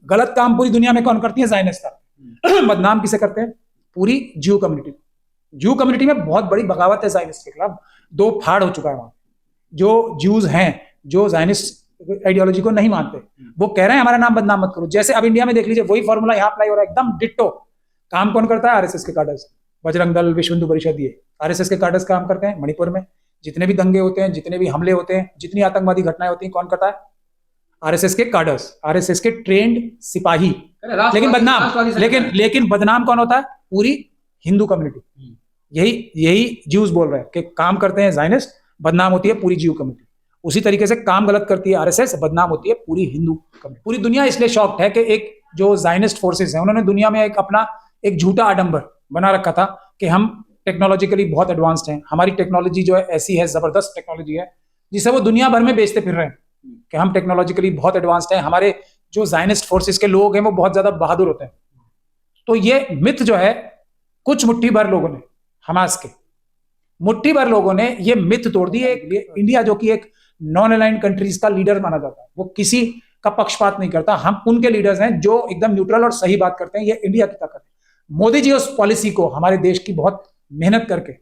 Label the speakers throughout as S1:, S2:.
S1: गलत काम पूरी दुनिया में कौन करती है? ज़ायनिस्ट। बदनाम किसे करते हैं? पूरी ज्यू कम्युनिटी। ज्यू कम्युनिटी में बहुत बड़ी बगावत है ज़ायनिस्ट के खिलाफ, दो फाड़ हो चुका है वहां। जो ज्यूज हैं, जो ज़ायनिस्ट आइडियोलॉजी को नहीं मानते, वो कह रहे हैं हमारा नाम बदनाम मत करो। जैसे अब इंडिया में देख लीजिए, वही फॉर्मूला यहाँ अप्लाई हो रहा है, एकदम डिट्टो। काम कौन करता है? आरएसएस के कार्डर्स, बजरंग दल, विश्व हिंदू परिषद, ये आरएसएस के कार्डर्स काम करते हैं। मणिपुर में जितने भी दंगे होते हैं, जितने भी हमले होते हैं, जितनी आतंकवादी घटनाएं होती हैं, कौन करता है? आरएसएस के कार्डर्स, आरएसएस के ट्रेंड सिपाही। लेकिन बदनाम, लेकिन बदनाम कौन होता है? पूरी हिंदू कम्युनिटी। यही ज्यूज बोल रहे हैं कि काम करते हैं ज़ायनिस्ट, बदनाम होती है पूरी ज्यू कम्युनिटी। उसी तरीके से काम गलत करती है आरएसएस, बदनाम होती है पूरी हिंदू कम्युनिटी। पूरी दुनिया इसलिए शॉक्ड है कि एक जो ज़ायनिस्ट फोर्सेस हैं, उन्होंने दुनिया में अपना एक झूठा आडंबर बना रखा था कि हम टेक्नोलॉजिकली बहुत एडवांस्ड हैं, हमारी टेक्नोलॉजी जो है ऐसी है, जबरदस्त टेक्नोलॉजी है, जिसे वो दुनिया भर में बेचते फिर रहे हैं कि हम टेक्नोलॉजिकली बहुत एडवांस्ड हैं, हमारे जो ज़ायनिस्ट फोर्सेस के लोग हैं वो बहुत ज्यादा बहादुर होते हैं। तो ये मिथ जो है, कुछ मुट्ठी भर लोगों ने, हमास के मुट्ठी भर लोगों ने ये मिथ तोड़ दी है। इंडिया जो कि एक नॉन अलाइंड कंट्रीज का लीडर माना जाता है, वो किसी का पक्षपात नहीं करता, हम उनके लीडर्स हैं जो एकदम न्यूट्रल और सही बात करते हैं। ये इंडिया की ताकत है। मोदी जी उस पॉलिसी को, हमारे देश की बहुत मेहनत करके,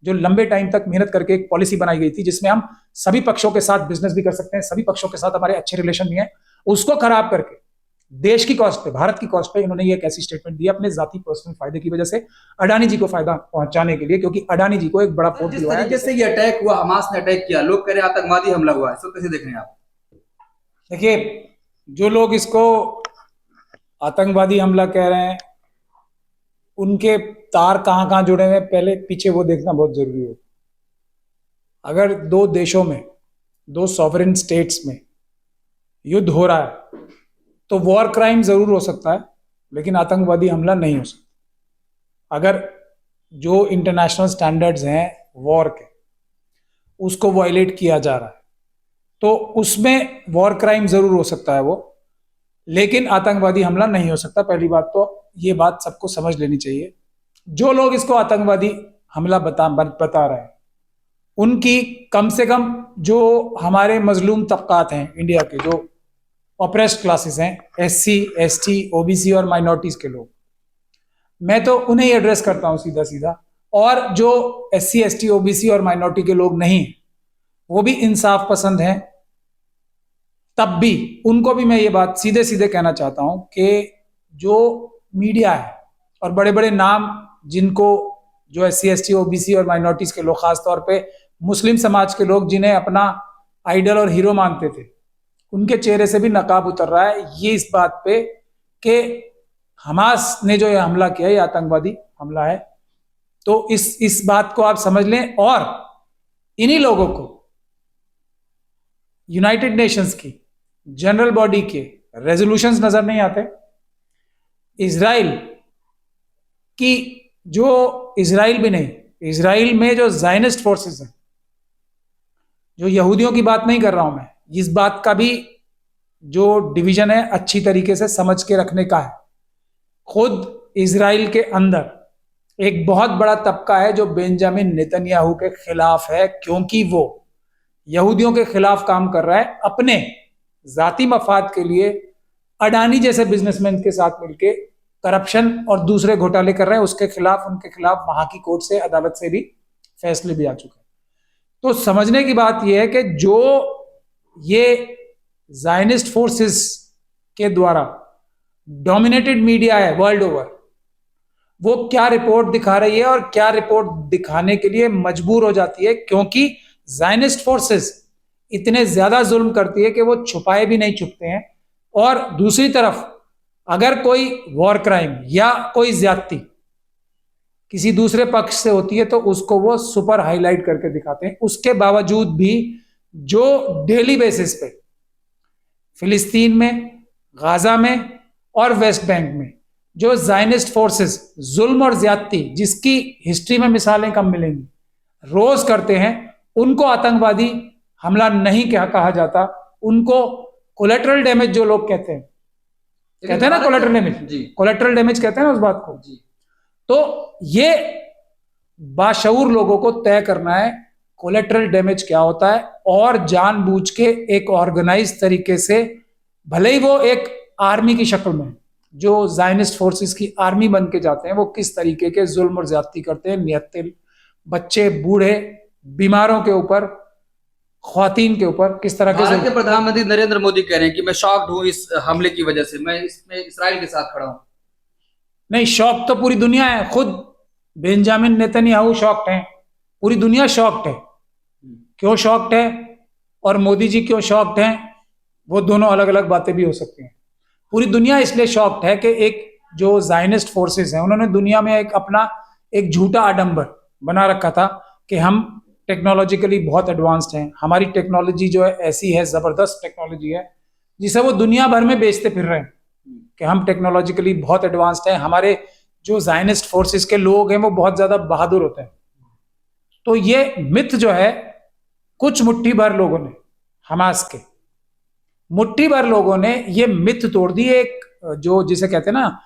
S1: जो लंबे टाइम तक मेहनत करके एक पॉलिसी बनाई गई थी, जिसमें हम सभी पक्षों के साथ बिजनेस भी कर सकते हैं, सभी पक्षों के साथ हमारे अच्छे रिलेशन भी हैं, उसको खराब करके देश की कॉस्ट पे, भारत की कॉस्ट पे इन्होंने ये एक ऐसी स्टेटमेंट दी अपने जाती पर्सनल फायदे की वजह से, अडानी जी को फायदा पहुंचाने के लिए, क्योंकि अडानी जी को एक बड़ा पोर्ट
S2: दिलवाया। जिस तरीके से ये अटैक हुआ, हमास ने अटैक किया, लोग कह रहे हैं आतंकवादी हमला हुआ है, इसको कैसे देख रहे हैं आप?
S1: देखिए, जो लोग इसको आतंकवादी हमला कह रहे हैं, उनके तार कहां कहां जुड़े हुए, पहले पीछे वो देखना बहुत जरूरी है। अगर दो देशों में, दो सॉवरेन स्टेट्स में युद्ध हो रहा है तो वॉर क्राइम जरूर हो सकता है, लेकिन आतंकवादी हमला नहीं हो सकता। अगर जो इंटरनेशनल स्टैंडर्ड्स हैं वॉर के, उसको वायलेट किया जा रहा है तो उसमें वॉर क्राइम जरूर हो सकता है वो, लेकिन आतंकवादी हमला नहीं हो सकता। पहली बात तो ये बात सबको समझ लेनी चाहिए। जो लोग इसको आतंकवादी हमला बता रहे हैं, उनकी कम से कम जो हमारे मजलूम तबकात हैं इंडिया के, जो ऑप्रेस्ड क्लासेस हैं, एससी, एसटी, ओबीसी और माइनॉरिटीज के लोग, मैं तो उन्हें ही एड्रेस करता हूं सीधा सीधा। और जो एससी, एसटी, ओबीसी और माइनॉरिटी के लोग नहीं, वो भी इंसाफ पसंद हैं, तब भी उनको भी मैं ये बात सीधे सीधे कहना चाहता हूं कि जो मीडिया है और बड़े बड़े नाम, जिनको जो एससी, एसटी, ओबीसी और माइनॉरिटीज के लोग, खासतौर पे मुस्लिम समाज के लोग जिन्हें अपना आइडल और हीरो मानते थे, उनके चेहरे से भी नकाब उतर रहा है ये इस बात पे कि हमास ने जो ये हमला किया, ये आतंकवादी हमला है। तो इस बात को आप समझ लें। और इन्हीं लोगों को यूनाइटेड नेशंस की जनरल बॉडी के रेजोल्यूशंस नजर नहीं आते। इजराइल की, जो इजराइल भी नहीं, इजराइल में जो ज़ायनिस्ट फोर्सेस हैं, जो यहूदियों की बात नहीं कर रहा हूं मैं, इस बात का भी जो डिवीजन है अच्छी तरीके से समझ के रखने का है। खुद इजराइल के अंदर एक बहुत बड़ा तबका है जो बेंजामिन नेतन्याहू के खिलाफ है, क्योंकि वो यहूदियों के खिलाफ काम कर रहा है, अपने जाती मफाद के लिए अडानी जैसे बिजनेसमैन के साथ मिलके करप्शन और दूसरे घोटाले कर रहे हैं। उसके खिलाफ, उनके खिलाफ वहां की कोर्ट से, अदालत से भी फैसले भी आ चुके हैं। तो समझने की बात यह है कि जो ये ज़ायनिस्ट फोर्सेस के द्वारा डोमिनेटेड मीडिया है वर्ल्ड ओवर, वो क्या रिपोर्ट दिखा रही है और क्या रिपोर्ट दिखाने के लिए मजबूर हो जाती है, क्योंकि ज़ायनिस्ट फोर्सेस इतने ज्यादा जुल्म करती है कि वो छुपाए भी नहीं छुपते हैं। और दूसरी तरफ अगर कोई वॉर क्राइम या कोई ज्यादती किसी दूसरे पक्ष से होती है तो उसको वो सुपर हाईलाइट करके दिखाते हैं। उसके बावजूद भी जो डेली बेसिस पे फिलिस्तीन में, गाजा में और वेस्ट बैंक में जो ज़ायनिस्ट फोर्सेस जुल्म और ज्यादती, जिसकी हिस्ट्री में मिसालें कम मिलेंगी, रोज करते हैं, उनको आतंकवादी हमला नहीं कहा जाता। उनको कोलेटरल डैमेज जो लोग कहते हैं ना, कोलेटरल डैमेज कहते हैं ना उस बात को। तो ये बाशऊर लोगों को तय करना है कोलेटरल डैमेज क्या होता है, और जानबूझ के एक ऑर्गेनाइज तरीके से, भले ही वो एक आर्मी की शक्ल में जो जायनिस्ट फोर्सेस की आर्मी बन के जाते हैं वो किस तरीके के जुल्म और ज्यादती करते हैं, नियत्ते बच्चे, बूढ़े, बीमारों के ऊपर, ख्वातीन के ऊपर किस तरह के
S2: भारत के
S1: जुल्म।
S2: प्रधानमंत्री नरेंद्र मोदी कह रहे हैं कि मैं शॉक्ड हूं इस हमले की वजह से, मैं इसमें इसराइल के साथ खड़ा हूं।
S1: नहीं, शॉक तो पूरी दुनिया है, खुद बेंजामिन नेतन्याहू शॉक्ड हैं, पूरी दुनिया शॉक्ड है। क्यों शॉक्ड है और मोदी जी क्यों शॉक्ड हैं, वो दोनों अलग अलग बातें भी हो सकती हैं। पूरी दुनिया इसलिए शॉक्ड है कि एक जो जायनिस्ट फोर्सेस हैं उन्होंने दुनिया में एक अपना एक झूठा आडंबर बना रखा था कि हम टेक्नोलॉजिकली बहुत एडवांस्ड हैं, हमारी टेक्नोलॉजी जो है ऐसी है, जबरदस्त टेक्नोलॉजी है जिसे वो दुनिया भर में बेचते फिर रहे हैं कि हम टेक्नोलॉजिकली बहुत एडवांस्ड हैं, हमारे जो जायनिस्ट फोर्सेस के लोग हैं वो बहुत ज्यादा बहादुर होते हैं। तो ये मिथ जो है कुछ मुट्ठी भर लोगों ने, हमास के मुट्ठी भर लोगों ने ये मिथ तोड़ दी। एक जो जिसे कहते हैं ना,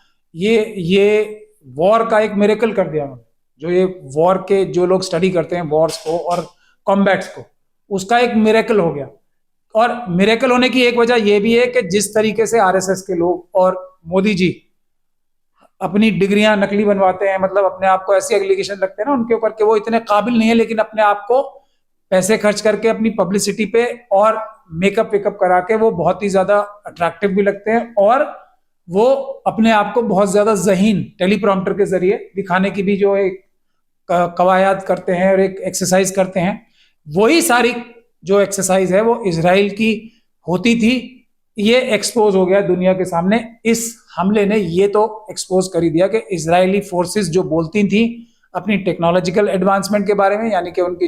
S1: ये वॉर का एक मिरेकल कर दिया उन्होंने। जो ये वॉर के जो लोग स्टडी करते हैं वॉर्स को और कॉम्बैट्स को, उसका एक मिरेकल हो गया। और मिरेकल होने की एक वजह यह भी है कि जिस तरीके से आरएसएस के लोग और मोदी जी अपनी डिग्रियां नकली बनवाते हैं, मतलब अपने आप को ऐसी एलिगेशन रखते हैं ना उनके ऊपर कि वो इतने काबिल नहीं है, लेकिन अपने आप को पैसे खर्च करके अपनी पब्लिसिटी पे और मेकअप वेकअप करा के वो बहुत ही ज्यादा अट्रैक्टिव भी लगते हैं और वो अपने आप को बहुत ज्यादा ज़हीन टेलीप्रॉम्प्टर के जरिए दिखाने की भी जो एक कवायद करते हैं और एक एक्सरसाइज करते हैं। वही सारी जो एक्सरसाइज है वो इजराइल की होती थी। ये एक्सपोज हो गया दुनिया के सामने। इस हमले ने ये तो एक्सपोज कर ही दिया कि इजरायली फोर्सेस जो बोलती थी अपनी टेक्नोलॉजिकल एडवांसमेंट के बारे में, यानी कि उनकी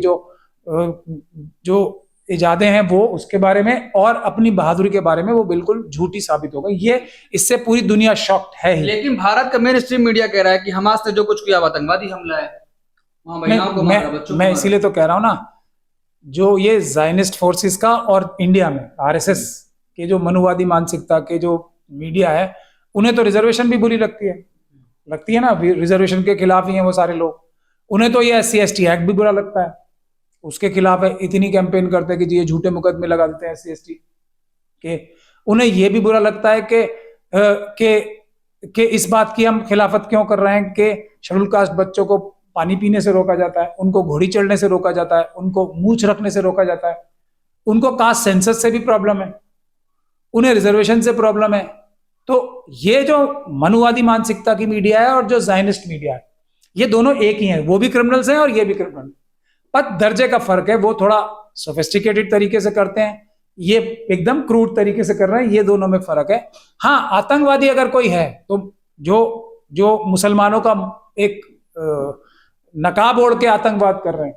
S1: जो इजादें हैं वो उसके बारे में और अपनी बहादुरी के बारे में, वो बिल्कुल झूठी साबित हो गई। ये इससे पूरी दुनिया शॉक्ड है ही।
S2: लेकिन भारत का मेन स्ट्रीम मीडिया कह रहा है कि हमास ने जो कुछ किया आतंकवादी हमला है, वहां महिलाओं को मारा, बच्चों को
S1: मैं
S2: मारा।
S1: इसीलिए तो कह रहा हूं ना, जो ये जायनिस्ट फोर्सेस का और इंडिया में आरएसएस के जो मनुवादी मानसिकता के जो मीडिया है, उन्हें तो रिजर्वेशन भी बुरी लगती है ना, रिजर्वेशन के खिलाफ ही हैं वो सारे लोग। उन्हें तो ये SC/ST एक्ट भी बुरा लगता है, उसके खिलाफ है, इतनी कैंपेन करते हैं कि जी ये झूठे मुकदमे लगा देते हैं SC/ST के। उन्हें यह भी बुरा लगता है कि इस बात की हम खिलाफत क्यों कर रहे हैं कि शेड्यूल कास्ट बच्चों को पानी पीने से रोका जाता है, उनको घोड़ी चढ़ने से रोका जाता है, उनको मूछ रखने से रोका जाता है, उनको कास्ट सेंसस से भी प्रॉब्लम है, उन्हें रिजर्वेशन से प्रॉब्लम है। तो ये जो मनुवादी मानसिकता की मीडिया है और जो जायनिस्ट मीडिया है, ये दोनों एक ही हैं। वो भी क्रिमिनल्स हैं और ये भी क्रिमिनल, पर दर्जे का फर्क है। वो थोड़ा सोफिस्टिकेटेड तरीके से करते हैं, ये एकदम क्रूड तरीके से कर रहे हैं। ये दोनों में फर्क है। हाँ, आतंकवादी अगर कोई है तो जो मुसलमानों का एक नकाब ओढ़ के आतंकवाद कर रहे हैं,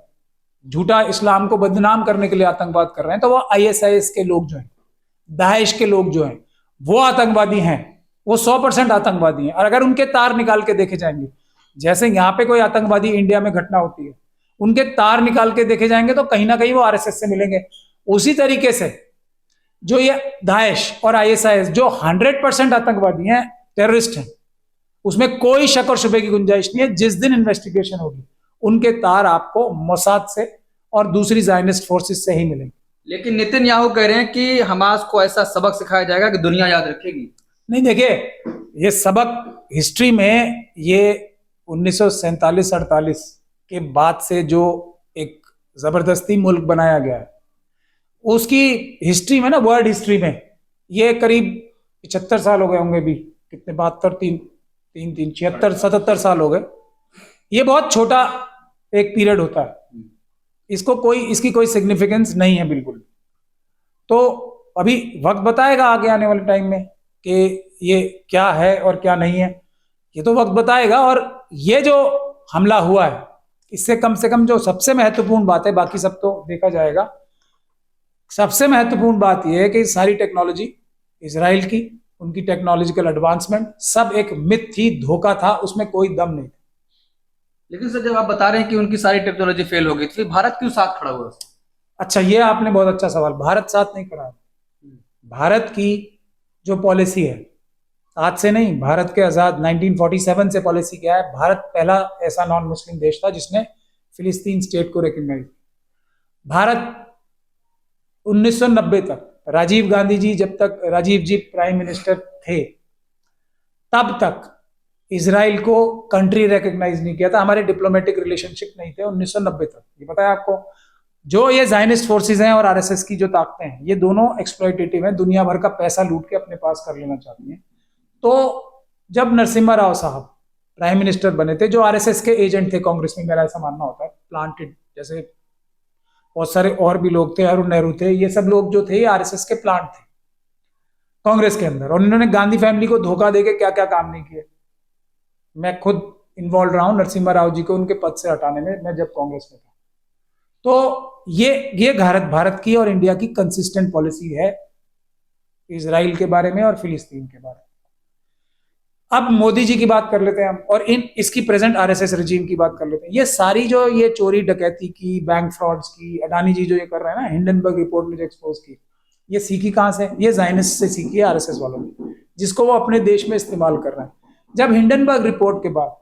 S1: झूठा इस्लाम को बदनाम करने के लिए आतंकवाद कर रहे हैं, तो वो ISIS के लोग जो हैं, दाइश के लोग जो हैं, वो आतंकवादी हैं। वो 100% आतंकवादी हैं। और अगर उनके तार निकाल के देखे जाएंगे, जैसे यहाँ पे कोई आतंकवादी इंडिया में घटना होती है, उनके तार निकाल के देखे जाएंगे तो कहीं ना कहीं वो RSS से मिलेंगे। उसी तरीके से जो ये दाइश और ISIS जो 100% आतंकवादी हैं, टेररिस्ट हैं, उसमें कोई शक और शुबे की गुंजाइश नहीं है। जिस दिन इन्वेस्टिगेशन होगी उनके तार आपको मोसाद से और दूसरी जायनिस्ट फोर्सेस से ही मिलेंगे।
S2: लेकिन नेतन्याहू कह रहे हैं कि हमास को ऐसा सबक सिखाया जाएगा कि दुनिया याद रखेगी।
S1: नहीं, देखिए, ये सबक हिस्ट्री में ये 1947-48 के बाद से जो एक जबरदस्ती मुल्क बनाया गया है, उसकी हिस्ट्री में ना, वर्ल्ड हिस्ट्री में ये करीब 75 साल हो गए होंगे भी, कितने 72 3 76 77 साल हो गए। ये बहुत छोटा एक पीरियड होता है, इसकी कोई सिग्निफिकेंस नहीं है बिल्कुल। तो अभी वक्त बताएगा आगे आने वाले टाइम में कि ये क्या है और क्या नहीं है, ये तो वक्त बताएगा। और ये जो हमला हुआ है, इससे कम से कम जो सबसे महत्वपूर्ण बात है, बाकी सब तो देखा जाएगा, सबसे महत्वपूर्ण बात यह है कि सारी टेक्नोलॉजी इजराइल की, उनकी टेक्नोलॉजिकल एडवांसमेंट सब एक मिथ थी, धोखा था, उसमें कोई दम नहीं।
S2: लेकिन सर, जब आप बता रहे हैं कि उनकी सारी टेक्नोलॉजी फेल हो गई, तो फिर भारत क्यों साथ खड़ा हुआ?
S1: अच्छा, ये आपने बहुत अच्छा सवाल। भारत साथ नहीं खड़ा है। भारत की जो पॉलिसी है, आज से नहीं, भारत के आजाद 1947 से पॉलिसी क्या है। भारत पहला ऐसा नॉन मुस्लिम देश था जिसने फिलिस्तीन स्टेट को रिकॉग्नाइज। भारत 1990 तक, राजीव गांधी जी जब तक, राजीव जी प्राइम मिनिस्टर थे तब तक इजराइल को कंट्री रिकॉग्नाइज नहीं किया था, हमारे डिप्लोमेटिक रिलेशनशिप नहीं थे 1990 तक। ये पता है आपको? जो ये ज़ायनिस्ट फोर्सेस हैं और आरएसएस की जो ताकतें हैं, ये दोनों एक्सप्लॉइटेटिव हैं, दुनिया भर का पैसा लूट के अपने पास कर लेना चाहती हैं। तो जब नरसिम्हा राव साहब प्राइम मिनिस्टर बने थे, जो आरएसएस के एजेंट थे कांग्रेस में, मेरा ऐसा मानना होता है, प्लांटेड, जैसे बहुत सारे और भी लोग थे, अरुण नेहरू थे, ये सब लोग जो थे आरएसएस के प्लांट थे कांग्रेस के अंदर, और इन्होंने गांधी फैमिली को धोखा देके क्या क्या काम नहीं किए। मैं खुद इन्वॉल्व रहा हूं नरसिम्हा राव जी को उनके पद से हटाने में, मैं जब कांग्रेस में था। तो ये भारत की और इंडिया की कंसिस्टेंट पॉलिसी है इजराइल के बारे में और फिलिस्तीन के बारे में। अब मोदी जी की बात कर लेते हैं हम, और इसकी प्रेजेंट आरएसएस रजीम की बात कर लेते हैं। ये सारी जो ये चोरी डकैती की, बैंक फ्रॉड्स की, अडानी जी जो ये कर रहे हैं ना, हिंडनबर्ग रिपोर्ट में जो एक्सपोज की, ये सीखी कहां से? ये ज़ायनिस्ट से सीखी है, आरएसएस वालों ने, जिसको वो अपने देश में इस्तेमाल कर रहे हैं। जब हिंडनबर्ग रिपोर्ट के बाद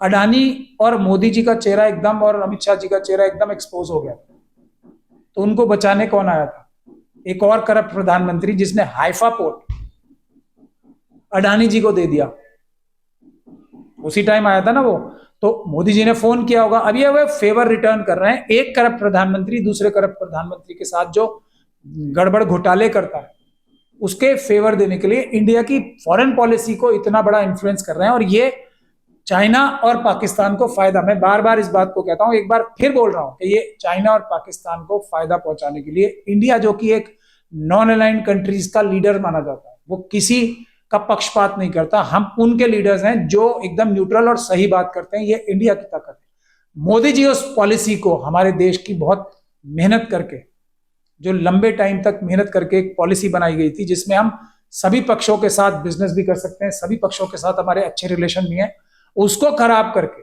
S1: अडानी और मोदी जी का चेहरा एकदम, और अमित शाह जी का चेहरा एकदम एक्सपोज हो गया, तो उनको बचाने कौन आया था? एक और करप्ट प्रधानमंत्री, जिसने हाइफा पोर्ट अडानी जी को दे दिया, उसी टाइम आया था ना वो। तो मोदी जी ने फोन किया होगा। अब ये वे फेवर रिटर्न कर रहे हैं, एक करप्ट प्रधानमंत्री दूसरे करप्ट प्रधानमंत्री के साथ जो गड़बड़ घोटाले करता है उसके फेवर देने के लिए इंडिया की फॉरेन पॉलिसी को इतना बड़ा इन्फ्लुएंस कर रहे हैं। और ये चाइना और पाकिस्तान को फायदा, मैं बार बार इस बात को कहता हूं, एक बार फिर बोल रहा हूं कि ये चाइना और पाकिस्तान को फायदा पहुंचाने के लिए इंडिया, जो कि एक नॉन अलाइंड कंट्रीज का लीडर माना जाता है, वो किसी का पक्षपात नहीं करता, हम उनके लीडर्स हैं जो एकदम न्यूट्रल और सही बात करते हैं। ये इंडिया की ताकत है। मोदी जी उस पॉलिसी को, हमारे देश की बहुत मेहनत करके, जो लंबे टाइम तक मेहनत करके एक पॉलिसी बनाई गई थी, जिसमें हम सभी पक्षों के साथ बिजनेस भी कर सकते हैं, सभी पक्षों के साथ हमारे अच्छे रिलेशन भी हैं, उसको खराब करके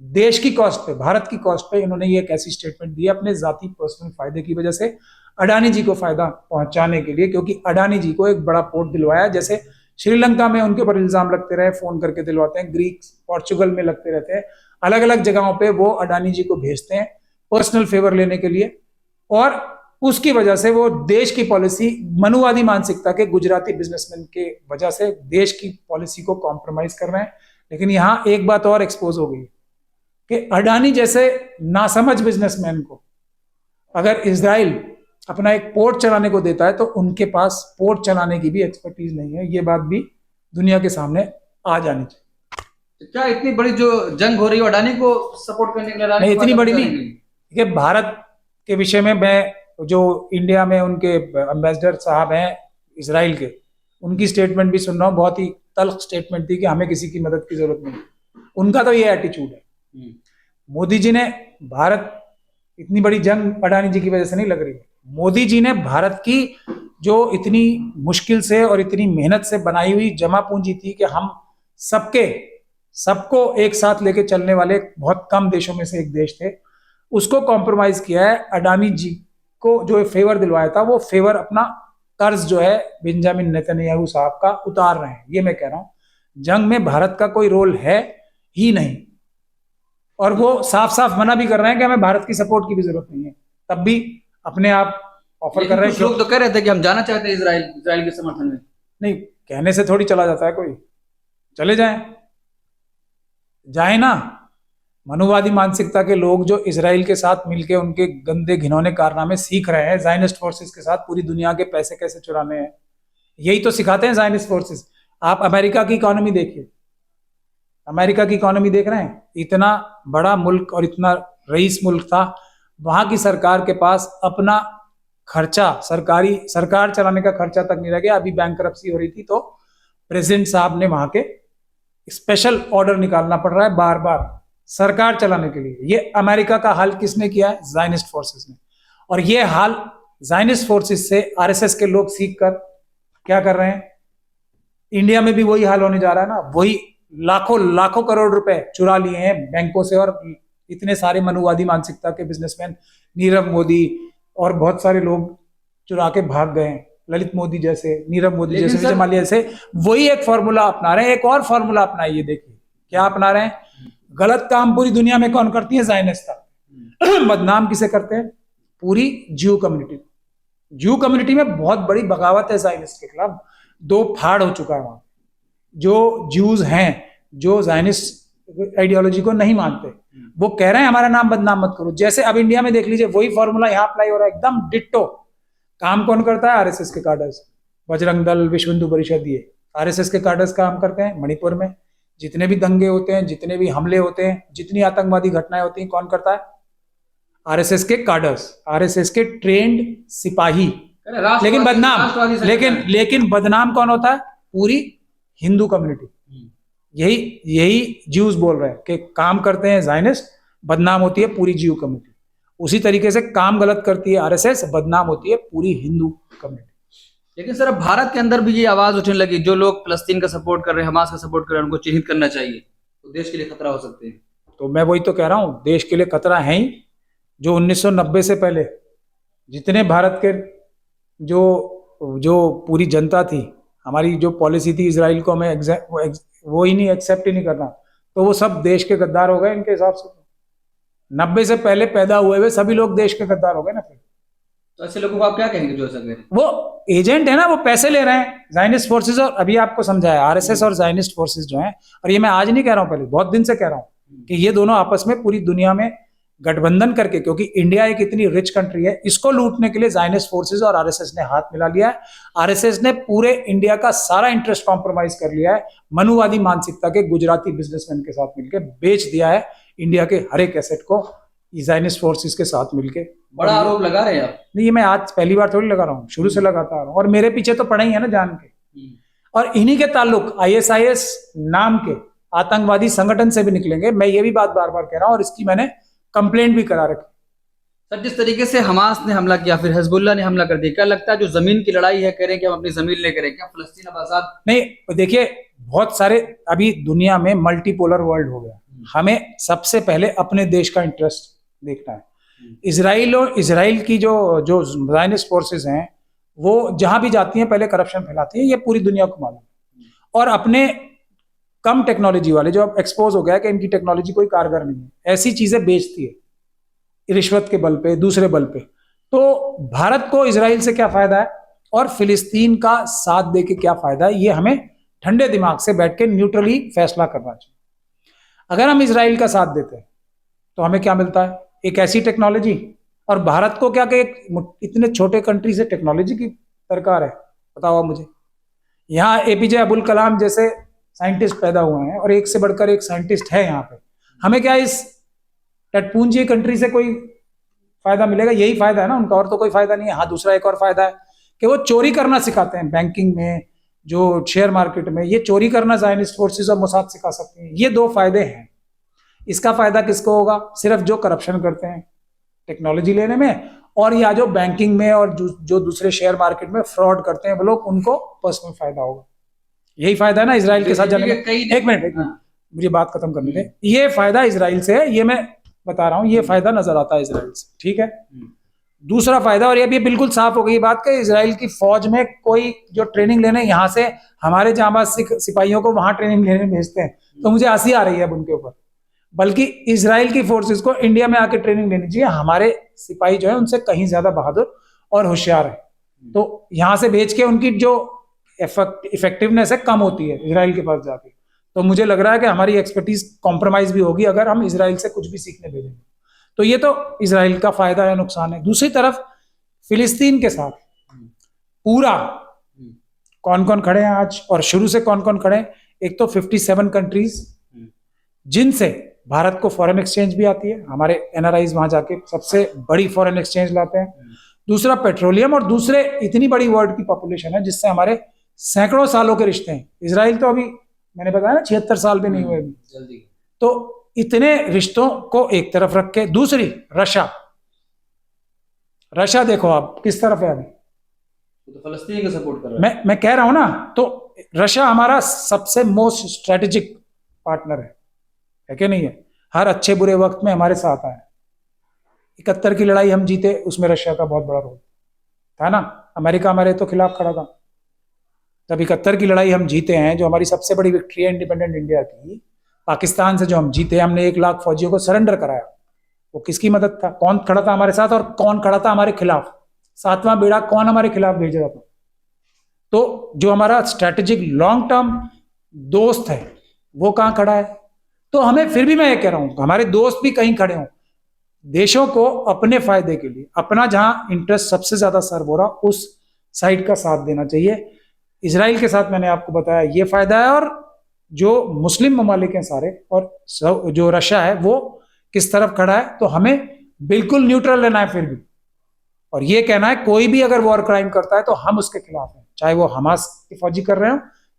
S1: देश की कॉस्ट पे, भारत की कॉस्ट पे इन्होंने ये एक ऐसी स्टेटमेंट दी अपने जाती पर्सनल फायदे की वजह से, अडानी जी को फायदा पहुंचाने के लिए। क्योंकि अडानी जी को एक बड़ा पोर्ट दिलवाया, जैसे श्रीलंका में उनके ऊपर इल्जाम लगते रहे, फोन करके दिलवाते हैं, ग्रीक पोर्चुगल में लगते रहते हैं, अलग अलग जगहों पे वो अडानी जी को भेजते हैं पर्सनल फेवर लेने के लिए। और उसकी वजह से वो देश की पॉलिसी, मनुवादी मानसिकता के गुजराती बिजनेसमैन के वजह से देश की पॉलिसी को कॉम्प्रोमाइज कर रहे हैं। लेकिन यहां एक बात और एक्सपोज हो गई कि अडानी जैसे नासमझ बिजनेसमैन को अगर इजराइल अपना एक पोर्ट चलाने को देता है तो उनके पास पोर्ट चलाने की भी एक्सपर्टीज नहीं है। ये बात भी दुनिया के सामने आ जानी चाहिए।
S2: क्या इतनी बड़ी जो जंग हो रही है अडानी को सपोर्ट करने के लिए?
S1: नहीं, इतनी बड़ी नहीं। देखिए, भारत के विषय में मैं, जो इंडिया में उनके एम्बेसडर साहब हैं इजराइल के, उनकी स्टेटमेंट भी सुन रहा हूँ, बहुत ही तल्ख स्टेटमेंट थी कि हमें किसी की मदद की जरूरत नहीं। उनका तो ये एटीट्यूड है। मोदी जी ने, भारत इतनी बड़ी जंग अडानी जी की वजह से नहीं लग रही है, मोदी जी ने भारत की जो इतनी मुश्किल से और इतनी मेहनत से बनाई हुई जमा पूंजी थी कि हम सबको एक साथ लेके चलने वाले बहुत कम देशों में से एक देश थे, उसको कॉम्प्रोमाइज किया है। अडानी जी को जो फेवर दिलवाया था, वो फेवर अपना कर्ज जो है बेंजामिन नेतन्याहू साहब का उतार रहे हैं। ये मैं कह रहा हूं, जंग में भारत का कोई रोल है ही नहीं। और वो साफ साफ मना भी कर रहे हैं कि हमें भारत की सपोर्ट की भी जरूरत नहीं है, तब भी अपने आप ऑफर कर रहे हैं।
S2: लोग तो कह रहे थे कि हम जाना चाहते हैं इजराइल के समर्थन में।
S1: नहीं, कहने से थोड़ी चला जाता है कोई, चले जाए ना। मनुवादी मानसिकता के लोग जो इजराइल के साथ मिलके उनके गंदे घिनौने कारनामे सीख रहे हैं, ज़ायनिस्ट फोर्सेस के साथ पूरी दुनिया के पैसे कैसे चुराने हैं, यही तो सिखाते हैं ज़ायनिस्ट फोर्सेस। आप अमेरिका की इकोनॉमी देखिए, अमेरिका की इकोनॉमी देख रहे हैं, इतना बड़ा मुल्क और इतना रईस मुल्क था, वहां की सरकार के पास अपना खर्चा, सरकार चलाने का खर्चा तक नहीं रह गया। अभी बैंकरप्सी हो रही थी तो प्रेसिडेंट साहब ने वहां के स्पेशल ऑर्डर निकालना पड़ रहा है बार बार सरकार चलाने के लिए। ये अमेरिका का हाल किसने किया है? ज़ायनिस्ट फोर्सेस ने। और ये हाल ज़ायनिस्ट फोर्सेस से आरएसएस के लोग सीख कर क्या कर रहे हैं, इंडिया में भी वही हाल होने जा रहा है ना। वही लाखों करोड़ रुपए चुरा लिए हैं बैंकों से, और इतने सारे मनुवादी मानसिकता के बिजनेसमैन, नीरव मोदी और बहुत सारे लोग चुरा के भाग गए हैं, ललित मोदी जैसे, नीरव मोदी जैसे, विजय माल्या जैसे। वही एक फॉर्मूला अपना रहे हैं। एक और फॉर्मूला अपनाइए, देखिए क्या अपना रहे हैं। गलत काम पूरी दुनिया में कौन करती है? ज़ायनिस्ट। बदनाम किसे करते हैं? पूरी ज्यू कम्युनिटी। ज्यू कम्युनिटी में बहुत बड़ी बगावत है ज़ायनिस्ट के खिलाफ। दो फाड़ हो चुका है वहां। जो ज्यूज हैं, जो ज़ायनिस्ट आइडियोलॉजी को नहीं मानते, वो कह रहे हैं हमारा नाम बदनाम मत करो। जैसे अब इंडिया में देख लीजिए, वही फॉर्मूला यहाँ अप्लाई हो रहा है, एकदम डिट्टो। काम कौन करता है? आरएसएस के काडर्स, बजरंग दल, विश्व हिंदू परिषद, ये आरएसएस के काडर्स काम करते हैं। मणिपुर में जितने भी दंगे होते हैं, जितने भी हमले होते हैं, जितनी आतंकवादी घटनाएं होती हैं, कौन करता है? आरएसएस के काडर्स, आरएसएस के ट्रेंड सिपाही। लेकिन बदनाम, लेकिन बदनाम कौन होता है? पूरी हिंदू कम्युनिटी। यही ज्यूज बोल रहे हैं कि काम करते हैं ज़ायनिस्ट, बदनाम होती है पूरी ज्यू कम्युनिटी। उसी तरीके से काम गलत करती है आरएसएस, बदनाम होती है पूरी हिंदू कम्युनिटी।
S2: लेकिन सर, अब भारत के अंदर भी ये आवाज उठने लगी, जो लोग फलस्तीन का सपोर्ट कर रहे हैं, हमास का सपोर्ट कर रहे हैं, उनको चिन्हित करना चाहिए, तो देश के लिए खतरा हो सकते हैं।
S1: तो मैं वही तो कह रहा हूं, देश के लिए खतरा है ही। जो 1990 से पहले जितने भारत के जो पूरी जनता थी, हमारी जो पॉलिसी थी इजराइल को हमें वो ही नहीं एक्सेप्ट ही नहीं करना, तो वो सब देश के गद्दार हो गए इनके हिसाब से। 90 से पहले पैदा हुए हुए सभी लोग देश के गद्दार हो गए ना। फिर
S2: तो ऐसे लोगों को आप क्या कहेंगे जो ऐसा कह रहे हैं?
S1: वो एजेंट है ना, वो पैसे ले रहे हैं ज़ायनिस्ट फोर्सेस। और अभी आपको समझाया, आरएसएस और ज़ायनिस्ट फोर्सेस जो हैं, और ये मैं आज नहीं कह रहा हूं, पहले बहुत दिन से कह रहा हूं कि ये दोनों आपस में पूरी दुनिया में गठबंधन करके, क्योंकि इंडिया एक इतनी रिच कंट्री है, इसको लूटने के लिए ज़ायनिस्ट फोर्सेस और आरएसएस ने हाथ मिला लिया है। आरएसएस ने पूरे इंडिया का सारा इंटरेस्ट कॉम्प्रोमाइज कर लिया है, मनुवादी मानसिकता के गुजराती बिजनेसमैन के साथ मिलकर बेच दिया है इंडिया के हर एक एसेट को ज़ायनिस्ट फोर्सेस के साथ मिलकर।
S2: बड़ा आरोप लगा रहे हैं आप।
S1: नहीं, ये मैं आज पहली बार थोड़ी लगा रहा हूँ, शुरू से लगाता आ रहा हूँ, और मेरे पीछे तो पड़े ही है ना जान के। और इन्हीं के ताल्लुक आईएसआईएस नाम के आतंकवादी संगठन से भी निकलेंगे। मैं ये भी बात बार बार कह रहा हूँ, और इसकी मैंने कंप्लेंट भी करा रखी।
S2: सर, जिस तरीके से हमास ने हमला किया, फिर हिजबुल्लाह ने हमला कर दिया, क्या लगता है जो जमीन की लड़ाई है, कह रहे हैं कि हम अपनी जमीन ले करें, क्या फलस्तीन अब आजाद?
S1: नहीं, देखिए, बहुत सारे अभी दुनिया में मल्टीपोलर वर्ल्ड हो गया। हमें सबसे पहले अपने देश का इंटरेस्ट देखना है। इजराइल की जो ज़ायनिस्ट फोर्सेस हैं, वो जहां भी जाती हैं पहले करप्शन फैलाती हैं, ये पूरी दुनिया को मालूम है। और अपने कम टेक्नोलॉजी वाले जो अब एक्सपोज हो गया है कि इनकी टेक्नोलॉजी कोई कारगर नहीं है, ऐसी चीजें बेचती है रिश्वत के बल पे, दूसरे बल पे। तो भारत को इजराइल से क्या फायदा है और फिलिस्तीन का साथ दे के क्या फायदा है, ये हमें ठंडे दिमाग से बैठ के न्यूट्रली फैसला करना चाहिए। अगर हम इजराइल का साथ देते हैं तो हमें क्या मिलता है? एक ऐसी टेक्नोलॉजी। और भारत को क्या कि इतने छोटे कंट्री से टेक्नोलॉजी की दरकार है? बताओ मुझे। यहाँ एपीजे अब्दुल कलाम जैसे साइंटिस्ट पैदा हुए हैं, और एक से बढ़कर एक साइंटिस्ट है यहाँ पे। हमें क्या इस टटपूंजी कंट्री से कोई फायदा मिलेगा? यही फायदा है ना उनका, और तो कोई फायदा नहीं है। हाँ, दूसरा एक और फायदा है कि वो चोरी करना सिखाते हैं बैंकिंग में, जो शेयर मार्केट में, ये चोरी करना ज़ायनिस्ट फोर्सेस और मोसाद सिखा सकते हैं। ये दो फायदे हैं। इसका फायदा किसको होगा? सिर्फ जो करप्शन करते हैं टेक्नोलॉजी लेने में, और या जो बैंकिंग में और जो दूसरे शेयर मार्केट में फ्रॉड करते हैं वो लोग, उनको पर्सनल फायदा होगा। यही फायदा है ना इजराइल के साथ जाने में। एक मिनट मुझे बात खत्म करने दें। ये फायदा इजराइल से है, ये मैं बता रहा हूं, ये फायदा नजर आता है इजराइल से, ठीक है। दूसरा फायदा, और ये भी बिल्कुल साफ हो गई बात, कि इजराइल की फौज में कोई जो ट्रेनिंग लेने यहाँ से हमारे जांबाज सिपाहियों को वहां ट्रेनिंग लेने भेजते हैं, तो मुझे हंसी आ रही है अब उनके ऊपर। बल्कि इजराइल की फोर्सेस को इंडिया में आके ट्रेनिंग लेनी चाहिए। हमारे सिपाही जो है उनसे कहीं ज्यादा बहादुर और होशियार है, तो यहाँ से भेज के उनकी जो इफेक्टिवनेस है कम होती है इजराइल के पास जाके। तो मुझे लग रहा है कि हमारी एक्सपर्टीज कॉम्प्रोमाइज भी होगी अगर हम इजराइल से कुछ भी सीखने भेजेंगे। तो ये तो इजराइल का फायदा या नुकसान है। दूसरी तरफ फिलिस्तीन के साथ पूरा कौन कौन खड़े हैं आज, और शुरू से कौन कौन खड़े हैं? एक तो 57 कंट्रीज जिनसे भारत को फॉरेन एक्सचेंज भी आती है, हमारे एनआरआईज वहां जाके सबसे बड़ी फॉरेन एक्सचेंज लाते हैं। दूसरा पेट्रोलियम, और दूसरे इतनी बड़ी वर्ल्ड की पॉपुलेशन है जिससे हमारे सैकड़ों सालों के रिश्ते हैं। इजराइल तो अभी मैंने बताया ना 76 साल भी नहीं हुए जल्दी। तो इतने रिश्तों को एक तरफ रख के, दूसरी रशिया देखो आप किस तरफ है अभी,
S2: तो फलस्तीन को सपोर्ट कर रहा है।
S1: मैं कह रहा हूं ना, तो रशिया हमारा सबसे मोस्ट स्ट्रेटेजिक पार्टनर है कि नहीं है? हर अच्छे बुरे वक्त में हमारे साथ आए। 71 की लड़ाई हम जीते, उसमें रशिया का बहुत बड़ा रोल था ना। अमेरिका हमारे तो खिलाफ खड़ा था। जब 71 की लड़ाई हम जीते हैं, जो हमारी सबसे बड़ी विक्ट्री है इंडिपेंडेंट इंडिया की, पाकिस्तान से जो हम जीते, हमने 1 लाख फौजियों को सरेंडर कराया। वो किसकी मदद था? कौन खड़ा था हमारे साथ और कौन खड़ा था हमारे खिलाफ? 7वां बेड़ा कौन हमारे खिलाफ भेज रहा था? तो जो हमारा स्ट्रैटेजिक लॉन्ग टर्म दोस्त है वो कहाँ खड़ा है? तो हमें फिर भी मैं ये कह रहा हूं हमारे दोस्त भी कहीं खड़े हों, देशों को अपने फायदे के लिए अपना जहां इंटरेस्ट सबसे ज्यादा सर्व हो रहा उस साइड का साथ देना चाहिए। इजराइल के साथ मैंने आपको बताया ये फायदा है, और जो मुस्लिम ममालिक हैं सारे और जो रशिया है वो किस तरफ खड़ा है, तो हमें बिल्कुल न्यूट्रल रहना है फिर भी, और ये कहना है कोई भी अगर वॉर क्राइम करता है तो हम उसके खिलाफ हैं, चाहे वो हमास के फौजी कर रहे हो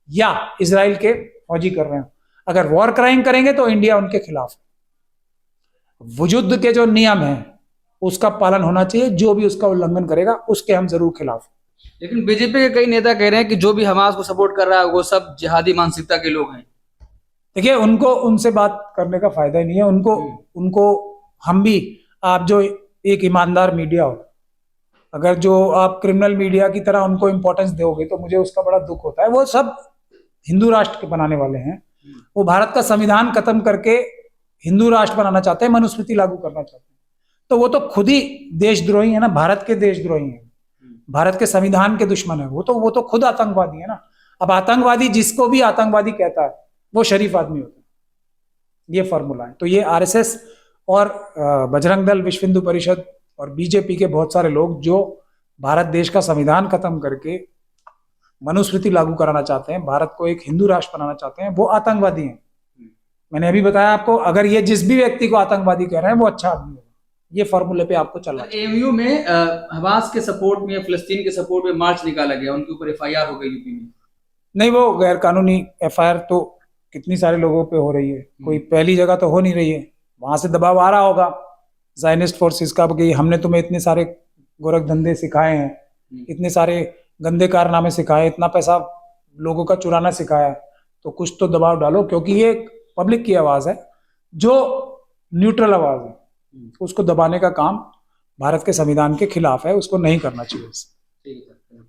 S1: या इजराइल के फौजी कर रहे हो। अगर वॉर क्राइम करेंगे तो इंडिया उनके खिलाफ है। वजुद के जो नियम है उसका पालन होना चाहिए, जो भी उसका उल्लंघन करेगा उसके हम जरूर खिलाफ हैं।
S2: लेकिन बीजेपी के कई नेता कह रहे हैं कि जो भी हमास को सपोर्ट कर रहा है वो सब जिहादी मानसिकता के लोग हैं।
S1: देखिए उनको उनसे बात करने का फायदा ही नहीं है। उनको हम भी, आप जो एक ईमानदार मीडिया हो, अगर जो आप क्रिमिनल मीडिया की तरह उनको इंपॉर्टेंस दोगे तो मुझे उसका बड़ा दुख होता है। वो सब हिंदू राष्ट्र के बनाने वाले हैं, वो भारत का संविधान खत्म करके हिंदू राष्ट्र बनाना चाहते हैं, मनुस्मृति लागू करना चाहते हैं, तो वो तो खुद ही देशद्रोही है ना, भारत के देशद्रोही हैं, भारत के संविधान के दुश्मन है। वो तो खुद आतंकवादी है ना। अब आतंकवादी जिसको भी आतंकवादी कहता है वो शरीफ आदमी होता है, ये फॉर्मूला है। तो ये आरएसएस और बजरंग दल, विश्व हिंदू परिषद और बीजेपी के बहुत सारे लोग जो भारत देश का संविधान खत्म करके मनुस्मृति लागू कराना चाहते हैं, भारत को एक हिंदू राष्ट्र बनाना चाहते हैं, वो आतंकवादी हैं। मैंने अभी बताया आपको, अगर ये जिस भी व्यक्ति को आतंकवादी कह रहे हैं वो अच्छा आदमी होगा। ये फॉर्मूले पे आपको चलना चाहिए।
S2: एएमयू में हमास के सपोर्ट में, फिलिस्तीन के सपोर्ट में मार्च निकाला गया, उनके ऊपर एफआईआर हो गई यूपी में।
S1: नहीं, वो गैर कानूनी एफआईआर तो कितनी सारे लोगों पे हो रही है, कोई पहली जगह तो हो नहीं रही है, वहां से दबाव आ रहा होगा ज़ायनिस्ट फोर्सेस का कि हमने तुम्हें इतने सारे गोरख धंधे सिखाए हैं, इतने सारे गंदे कारनामे सिखाए, इतना पैसा लोगों का चुराना सिखाया, तो कुछ तो दबाव डालो, क्योंकि ये पब्लिक की आवाज है जो न्यूट्रल आवाज है, उसको दबाने का काम भारत के संविधान के खिलाफ है, उसको नहीं करना चाहिए।
S2: ठीक है।